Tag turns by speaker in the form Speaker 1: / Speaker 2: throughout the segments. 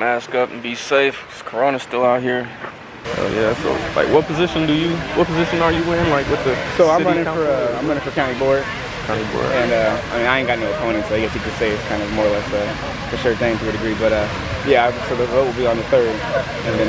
Speaker 1: mask up and be safe. Corona's still out here. Yeah. So, like, what position are you in? Like, with the
Speaker 2: so I'm running for county board. And I mean, I ain't got no opponent, so I guess you could say it's kind of more or less a sure thing to a degree. But yeah, so the vote will be on the 3rd, and then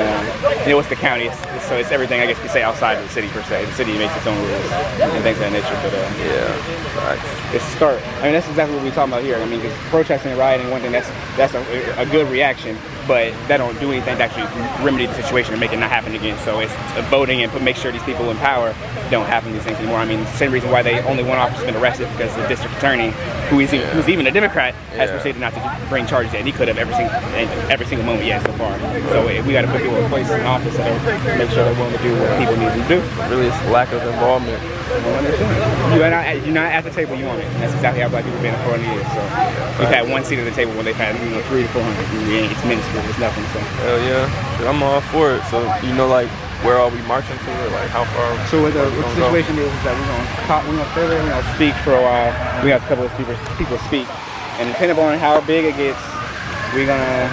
Speaker 2: it's the county, so it's everything I guess you could say outside of the city per se. The city makes its own rules and things of that nature. But yeah, it's a start. I mean, that's exactly what we're talking about here. I mean, because protesting and rioting, one thing that's a good reaction, but that don't do anything to actually remedy the situation and make it not happen again. So it's voting and make sure these people in power don't happen these things anymore. I mean, same reason why they only one officer's been arrested, because the district attorney, who's even a Democrat, has proceeded not to bring charges yet. And he could have every single moment yet so far. So we got to put people in place in office that make sure they're willing to do what people need them to do.
Speaker 1: Really, it's lack of involvement.
Speaker 2: You're not at the table you want it. And that's exactly how black people have been for 40 years. So we've had one seat at the table when they've had 300 to 400. It's minuscule. It's nothing. So.
Speaker 1: Hell yeah, I'm all for it. So like, where are we marching to? Or like, how far?
Speaker 2: So what the situation is that we're going further. We're gonna speak for a while. We have a couple of people speak, and depending on how big it gets, we're gonna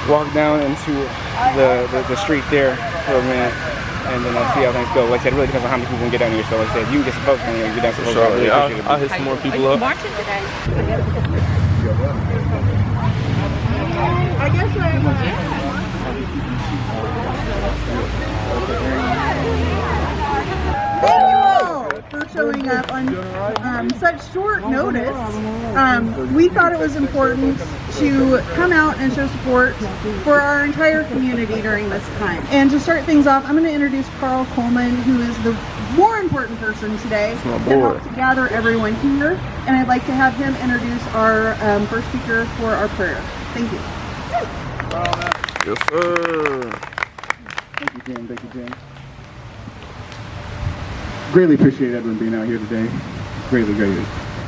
Speaker 2: walk down into the street there for a minute. And then I'll see how things go. Like I said, it really depends on how many people can get down here. So like I said, if you can get some folks down here, get down some folks.
Speaker 1: Sure, yeah, I'll hit some more people up.
Speaker 3: Marching today? I guess I am. Thank you all for showing up on such short notice. We thought it was important to come out and show support for our entire community during this time. And to start things off, I'm going to introduce Carl Coleman, who is the more important person today that helped to gather everyone here. And I'd like to have him introduce our first speaker for our prayer. Thank you.
Speaker 1: Yes, sir.
Speaker 4: Thank you, Jim. Thank you, Jim. Greatly appreciate everyone being out here today. Greatly.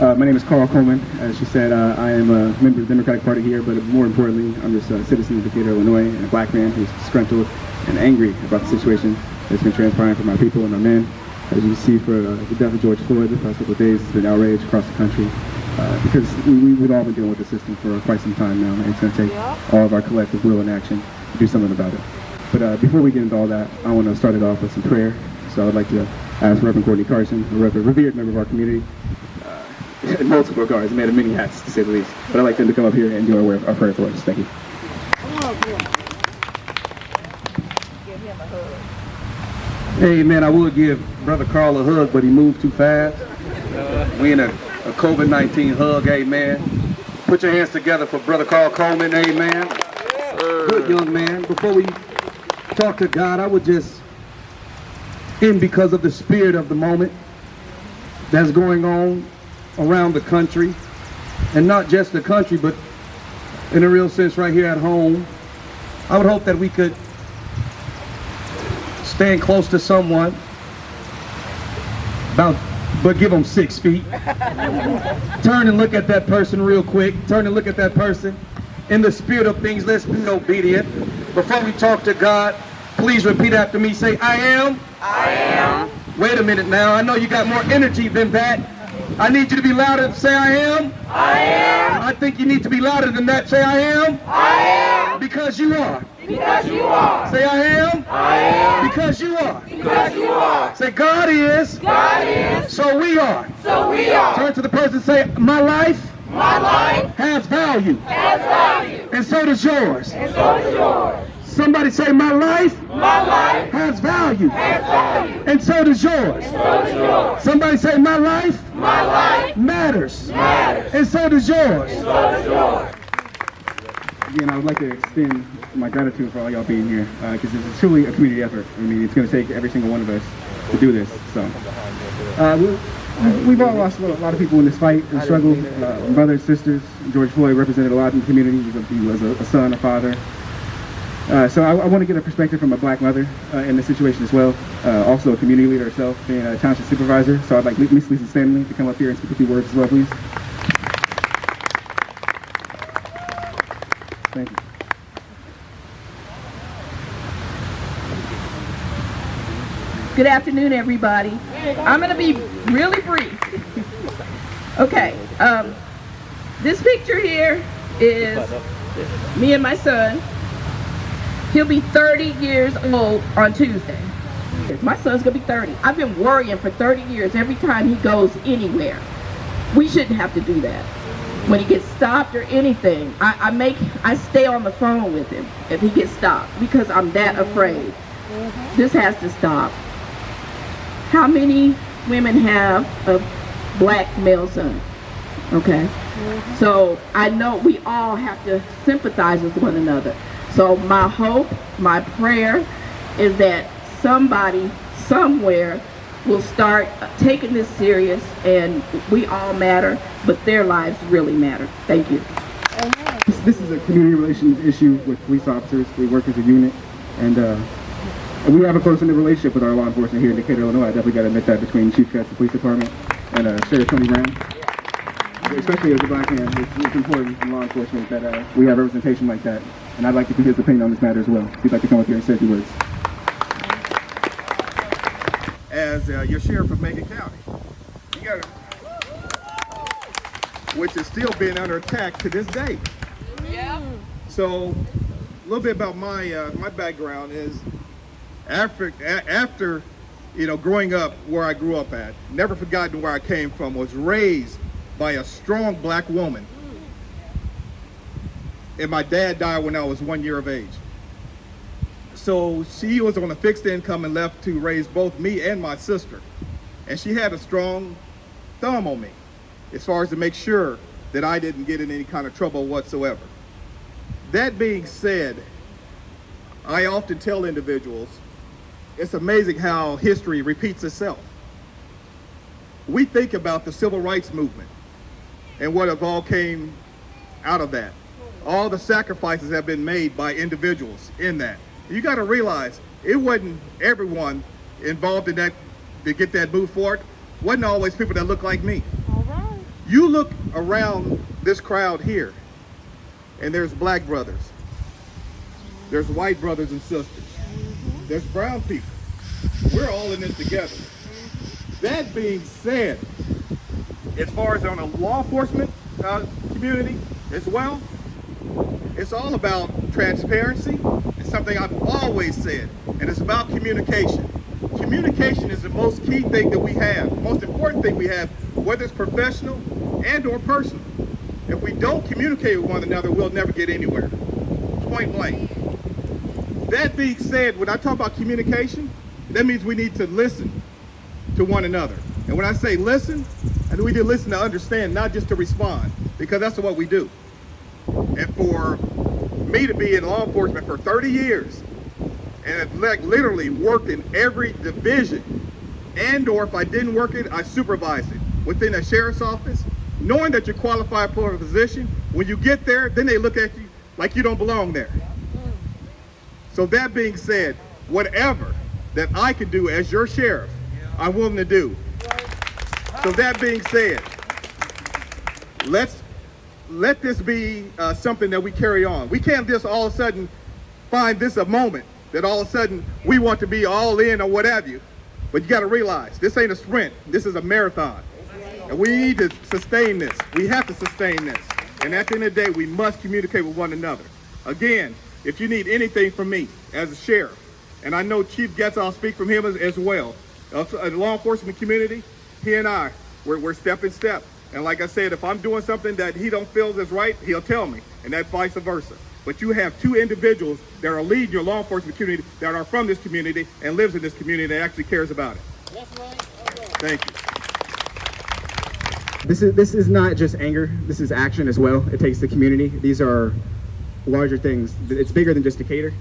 Speaker 4: My name is Carl Coleman. As she said, I am a member of the Democratic Party here, but more importantly, I'm just a citizen of Decatur, Illinois, and a black man who's disgruntled and angry about the situation that's been transpiring for my people and our men. As you see, for the death of George Floyd the past couple of days, it's been outrage across the country because we've all been dealing with the system for quite some time now, and it's going to take all of our collective will and action to do something about it. But before we get into all that, I want to start it off with some prayer. So I would like to ask Reverend Courtney Carson, a revered member of our community, in multiple regards, a man of many hats, to say the least. But I'd like him to come up here and do our prayer for us. Thank you. Hey, man, I would give Brother Carl a hug, but he moved too fast. We in a COVID-19 hug, amen. Put your hands together for Brother Carl Coleman, amen. Good young man. Before we talk to God, I would just end because of the spirit of the moment that's going on around the country, and not just the country, but in a real sense right here at home. I would hope that we could stand close to someone, but give them 6 feet. Turn and look at that person real quick. Turn and look at that person. In the spirit of things, let's be obedient. Before we talk to God, please repeat after me. Say, I am.
Speaker 3: I am.
Speaker 4: Wait a minute now. I know you got more energy than that. I need you to be louder. Say, I am.
Speaker 3: I am.
Speaker 4: I think you need to be louder than that. Say, I am.
Speaker 3: I am.
Speaker 4: Because you are.
Speaker 3: Because you are.
Speaker 4: Say, I am.
Speaker 3: I am.
Speaker 4: Because you are.
Speaker 3: Because you are.
Speaker 4: Say, God is.
Speaker 3: God is.
Speaker 4: So we are.
Speaker 3: So we are.
Speaker 4: Turn to the person and say, my life.
Speaker 3: My life
Speaker 4: has value.
Speaker 3: has value.
Speaker 4: And so does yours.
Speaker 3: And so does yours.
Speaker 4: Somebody say, my life.
Speaker 3: My life
Speaker 4: has value.
Speaker 3: has value.
Speaker 4: And so does yours.
Speaker 3: And so does yours.
Speaker 4: Somebody say, my life.
Speaker 3: My life
Speaker 4: matters.
Speaker 3: matters.
Speaker 4: And so does yours.
Speaker 3: And so does yours.
Speaker 4: Again, I would like to extend my gratitude for all y'all being here, because it's truly a community effort. I mean, it's going to take every single one of us to do this. So, we've all lost a lot of people in this fight and struggle. Brothers, sisters. George Floyd represented a lot in the community. He was a son, a father. So I want to get a perspective from a black mother in this situation as well. Also a community leader herself, being a township supervisor. So I'd like Miss Lisa Stanley to come up here and speak a few words as well, please. Thank you.
Speaker 5: Good afternoon, everybody. I'm going to be really brief. Okay, this picture here is Me and my son, he'll be 30 years old on Tuesday. My son's gonna be 30. I've been worrying for 30 years every time he goes anywhere. We shouldn't have to do that. When he gets stopped or anything, I stay on the phone with him if he gets stopped because I'm that afraid. This has to stop. How many women have a black male son? Okay? So I know we all have to sympathize with one another. So my hope, my prayer is that somebody, somewhere, will start taking this serious, and we all matter, but their lives really matter. Thank you.
Speaker 4: This is a community relations issue with police officers. We work as a unit, and we have a close-knit relationship with our law enforcement here in Decatur, Illinois. I definitely got to admit that between Chief Katz Police Department and Sheriff Tony Brown. Especially as a black man, it's important in law enforcement that we have representation like that. And I'd like to get his opinion on this matter as well. If you'd like to come up here and say a few words.
Speaker 6: As your sheriff of Macon County, you got which is still being under attack to this day. Yeah. So, a little bit about my my background is after growing up where I grew up at, never forgotten where I came from, was raised by a strong black woman, and my dad died when I was 1 year of age. So she was on a fixed income and left to raise both me and my sister. And she had a strong thumb on me as far as to make sure that I didn't get in any kind of trouble whatsoever. That being said, I often tell individuals, it's amazing how history repeats itself. We think about the civil rights movement and what have all came out of that. All the sacrifices have been made by individuals in that. You got to realize it wasn't everyone involved in that to get that move forward. Wasn't always people that look like me. All right. You look around this crowd here, and there's black brothers, there's white brothers and sisters, there's brown people. We're all in this together. That being said, as far as on a law enforcement community as well, it's all about transparency. It's something I've always said, and it's about communication. Communication is the most key thing that we have, the most important thing we have, whether it's professional and or personal. If we don't communicate with one another, we'll never get anywhere. Point blank. That being said, when I talk about communication, that means we need to listen to one another. And when I say listen, I mean we need to listen to understand, not just to respond, because that's what we do. And for me to be in law enforcement for 30 years and have literally worked in every division, and or if I didn't work it, I supervised it within a sheriff's office, knowing that you're qualified for a position, when you get there, then they look at you like you don't belong there. So that being said, whatever that I can do as your sheriff, I'm willing to do. So that being said, let this be something that we carry on. We can't just all of a sudden find this a moment that all of a sudden we want to be all in or what have you. But you got to realize this ain't a sprint. This is a marathon. And we need to sustain this. We have to sustain this. And at the end of the day, we must communicate with one another. Again, if you need anything from me as a sheriff, and I know Chief Getz, I'll speak from him as well, the law enforcement community, he and I, we're step in step. And like I said, if I'm doing something that he don't feel is right, he'll tell me, and that's vice versa. But you have two individuals that are leading your law enforcement community that are from this community and lives in this community that actually cares about it. That's right. Thank you.
Speaker 4: This is not just anger. This is action as well. It takes the community. These are larger things. It's bigger than just Decatur.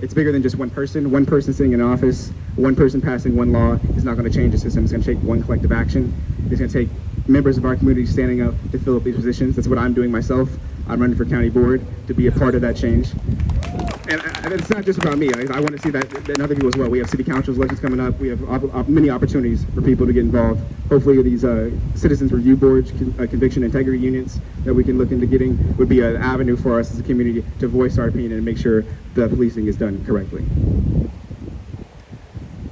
Speaker 4: It's bigger than just one person. One person sitting in office, one person passing one law is not going to change the system. It's going to take one collective action. It's going to take members of our community standing up to fill up these positions. That's what I'm doing myself. I'm running for county board to be a part of that change. And it's not just about me. I want to see that in other people as well. We have city council elections coming up. We have many opportunities for people to get involved. Hopefully these citizens review boards, conviction integrity units that we can look into getting would be an avenue for us as a community to voice our opinion and make sure the policing is done correctly.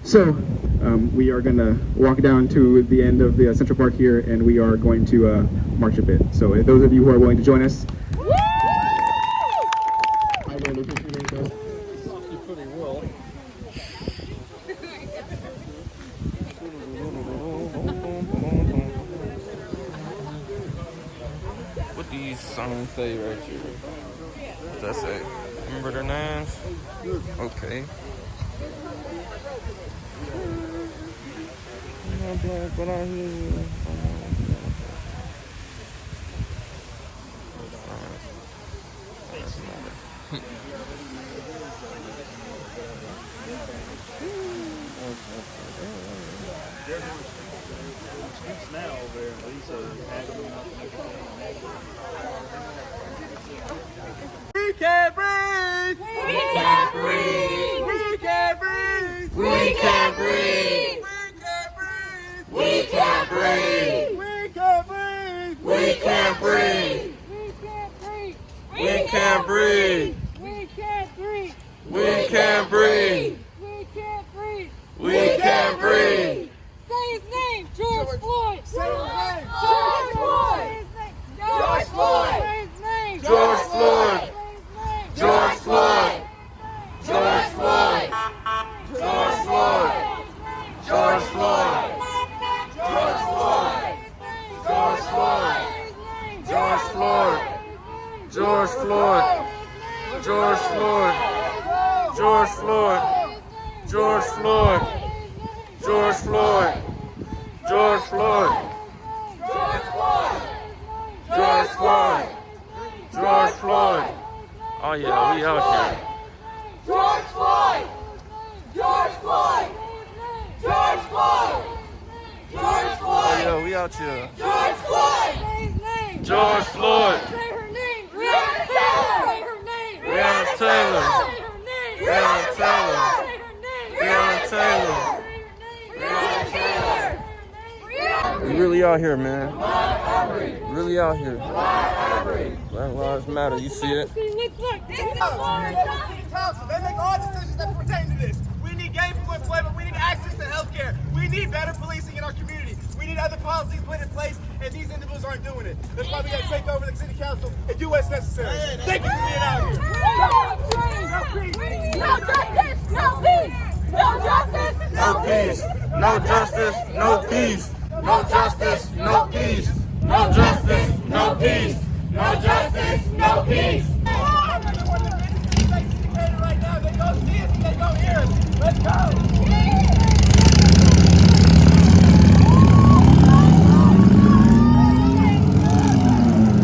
Speaker 4: So we are going to walk down to the end of the Central Park here, and we are going to march a bit. So those of you who are willing to join us,
Speaker 1: What these signs say right here? What does that say? Remember their names? Okay. But I hear
Speaker 6: We can't breathe!
Speaker 7: We can't breathe!
Speaker 6: We can't breathe!
Speaker 7: We can't breathe!
Speaker 6: We can't breathe!
Speaker 7: We can't breathe!
Speaker 6: We can't breathe!
Speaker 7: We can't breathe!
Speaker 6: We can't breathe!
Speaker 7: We can't breathe!
Speaker 6: We can't breathe!
Speaker 7: We
Speaker 6: We
Speaker 7: can't breathe!
Speaker 6: can't breathe!
Speaker 7: Say his name, George Floyd!
Speaker 6: Say his name!
Speaker 7: George Floyd! George Floyd!
Speaker 6: Say his name!
Speaker 7: George Floyd! George Floyd! George Floyd! George Floyd! George Floyd! George Floyd! George Floyd!
Speaker 1: George Floyd. George Floyd. George Floyd. George Floyd. George Floyd. George Floyd. George Floyd. George Floyd. George Floyd. Oh yeah, we out here.
Speaker 7: George Floyd! George Floyd! George Floyd! George
Speaker 1: Oh
Speaker 7: Floyd!
Speaker 1: yeah, we out here.
Speaker 7: George Floyd!
Speaker 1: George Floyd.
Speaker 7: Say her name! Breonna Taylor! Say her name!
Speaker 1: Breonna Taylor.
Speaker 7: Say her name!
Speaker 1: Breonna Taylor.
Speaker 7: Say her name!
Speaker 1: Breonna Taylor.
Speaker 7: Breonna Taylor!
Speaker 1: We really out here, man. Really out here. Black Lives Matter. You see it?
Speaker 7: Look, this is
Speaker 6: Council, they make all decisions that pertain to this. We need gainful employment. We need access to health care. We need better policing in our community. We need other policies put in place, and these individuals aren't doing it. That's why we got to take over the city council and do what's necessary. Thank you for being out here.
Speaker 7: no justice, no peace! No justice,
Speaker 1: No peace. No justice. No peace. No justice. No peace. No justice. No peace.
Speaker 7: no justice, no peace!
Speaker 6: Right now, they go see us and they go hear us. Let's go.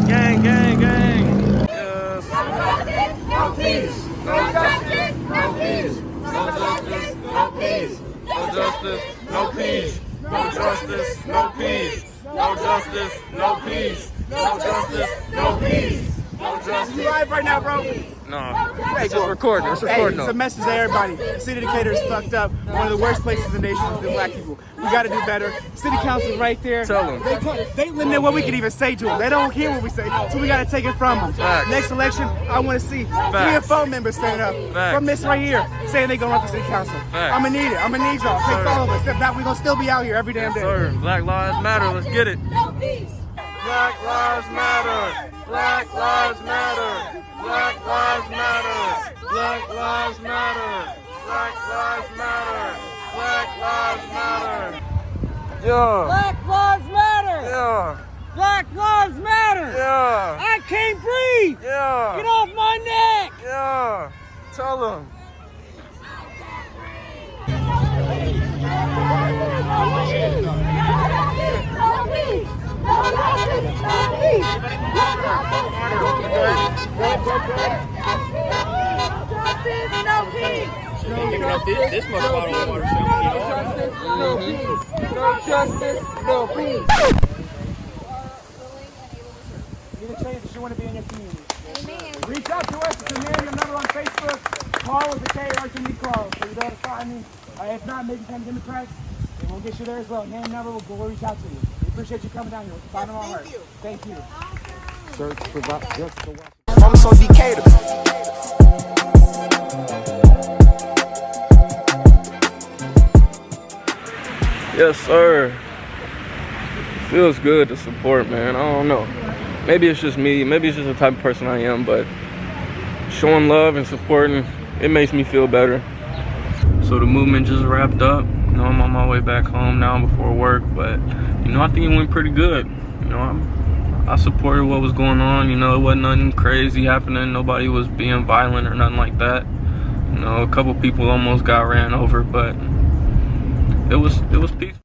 Speaker 1: Gang, gang, gang. Yes.
Speaker 7: No justice, no peace! No justice, no peace! No justice, no peace!
Speaker 1: No justice. No peace. No justice. No peace. No justice. No peace. No justice. No peace. No justice.
Speaker 2: You live right now, bro?
Speaker 1: No. It's just recording. It's
Speaker 2: Hey,
Speaker 1: recording.
Speaker 2: it's a message to everybody. The city of Decatur is fucked up. One of the worst places in the nation for black people. We got to do better. City council right there.
Speaker 1: Tell them.
Speaker 2: They limit what we can even say to them. They don't hear what we say, so we got to take it from them.
Speaker 1: Facts.
Speaker 2: Next election, I want to see 3 or
Speaker 1: Facts.
Speaker 2: 4 members stand up
Speaker 1: Facts.
Speaker 2: from this right here, saying they gonna run for city council.
Speaker 1: Facts.
Speaker 2: I'm gonna need it. I'm gonna need y'all.
Speaker 1: Yes,
Speaker 2: Take
Speaker 1: sir.
Speaker 2: all of us. If not, we gonna still be out here every damn
Speaker 1: Yes,
Speaker 2: day.
Speaker 1: sir. Black Lives Matter. Let's get it.
Speaker 7: No peace!
Speaker 1: Black Lives Matter. Black Lives Matter. Black Lives Matter. Black Lives Matter. Black Lives Matter. Black Lives Matter. Yeah.
Speaker 8: Black Lives Matter!
Speaker 1: Yeah.
Speaker 8: Black Lives Matter!
Speaker 1: Yeah.
Speaker 8: I can't breathe!
Speaker 1: Yeah.
Speaker 8: Get off my neck!
Speaker 1: Yeah. Tell them.
Speaker 2: This much bottle of water.
Speaker 8: No justice, no peace!
Speaker 2: You're the change that you want to be in your community. Reach out to us. It's a name, your number on Facebook. Carl with the K-R-T-E Carl. So you know how to find me. If not, maybe come Democrats. And we'll get you there as well. Name, number, we'll reach out to you. We appreciate you coming down here. Bottom of our heart. Thank you.
Speaker 4: Search for justice for what?
Speaker 2: I'm so Decatur.
Speaker 1: Yes, sir. Feels good to support, man. I don't know. Maybe it's just me. Maybe it's just the type of person I am, but showing love and supporting, it makes me feel better. So the movement just wrapped up.
Speaker 9: You know, I'm on my way back home now before work, but you know, I think it went pretty good. You know, I supported what was going on. You know, it wasn't nothing crazy happening. Nobody was being violent or nothing like that. You know, a couple people almost got ran over, but it was peaceful.